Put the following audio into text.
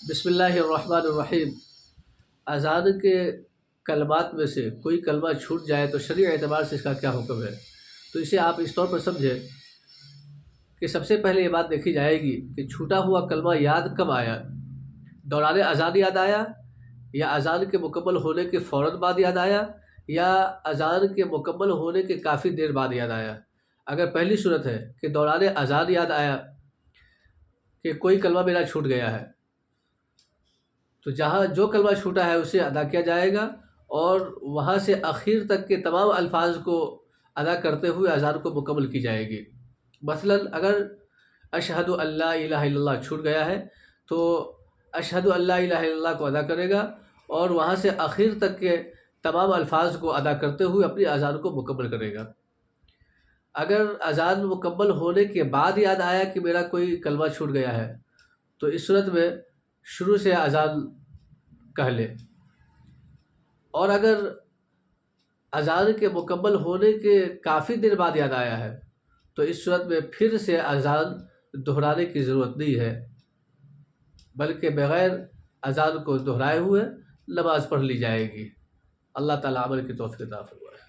بسم اللہ الرحمن الرحیم۔ اذان کے کلمات میں سے کوئی کلمہ چھوٹ جائے تو شرعی اعتبار سے اس کا کیا حکم ہے؟ تو اسے آپ اس طور پر سمجھیں کہ سب سے پہلے یہ بات دیکھی جائے گی کہ چھوٹا ہوا کلمہ یاد کب آیا، دوران اذان یاد آیا، یا اذان کے مکمل ہونے کے فوراً بعد یاد آیا، یا اذان کے مکمل ہونے کے کافی دیر بعد یاد آیا۔ اگر پہلی صورت ہے کہ دوران اذان یاد آیا کہ کوئی کلمہ میرا چھوٹ گیا ہے، تو جہاں جو کلمہ چھوٹا ہے اسے ادا کیا جائے گا، اور وہاں سے اخیر تک کے تمام الفاظ کو ادا کرتے ہوئے اذان کو مکمل کی جائے گی۔ مثلا اگر اشہد ان لا الہ الا اللہ چھوٹ گیا ہے تو اشہد ان لا الہ الا اللہ کو ادا کرے گا، اور وہاں سے اخیر تک کے تمام الفاظ کو ادا کرتے ہوئے اپنی اذان کو مکمل کرے گا۔ اگر اذان مکمل ہونے کے بعد یاد آیا کہ میرا کوئی کلمہ چھوٹ گیا ہے تو اس صورت میں شروع سے اذان کہہ لے، اور اگر اذان کے مکمل ہونے کے کافی دیر بعد یاد آیا ہے تو اس صورت میں پھر سے اذان دہرانے کی ضرورت نہیں ہے، بلکہ بغیر اذان کو دہرائے ہوئے نماز پڑھ لی جائے گی۔ اللہ تعالیٰ عمل کی توفیق عطا فرمائے۔